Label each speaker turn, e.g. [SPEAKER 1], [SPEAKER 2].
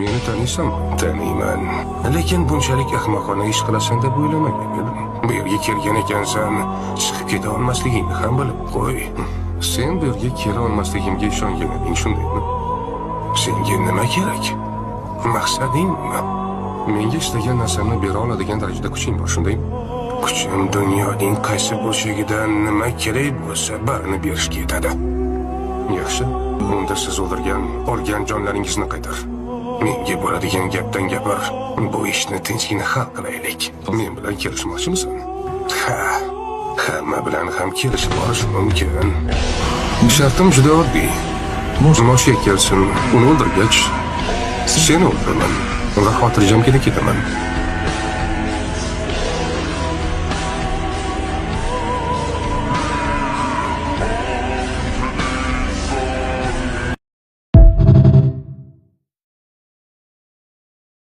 [SPEAKER 1] Meni taniysanmi? Taniyman. Lekin bunchalik ahmoqona ish qilasan deb o'ylamagan edim. Bu yerga kelgan ekansan, chiqib keta olmasligingni ham bilib qo'y. Sen bu yerga kela olmasligimga ishongan eding, shundaymi? Senga nima kerak? Maqsading nima? Menga istagan narsamni bera oladigan darajada kuching bor, shundaymi? Kuchim dunyoning qaysi burchagidan nima kerak bo'lsa, barini berishga yetadi. Yaxshi, unda siz olgan jonlaringizni qaytar. Menga bo'ladigan gapdan gapir. Bu ishni tinchgina hal qilaylik. Men bilan kelishmoqchimisan? Hamma bilan ham kelishib olish mumkin. Shartim juda oddiy. Moshiga kelsin, uni o'ldirgach, seni o'ldiraman va xotirjamgina ketaman.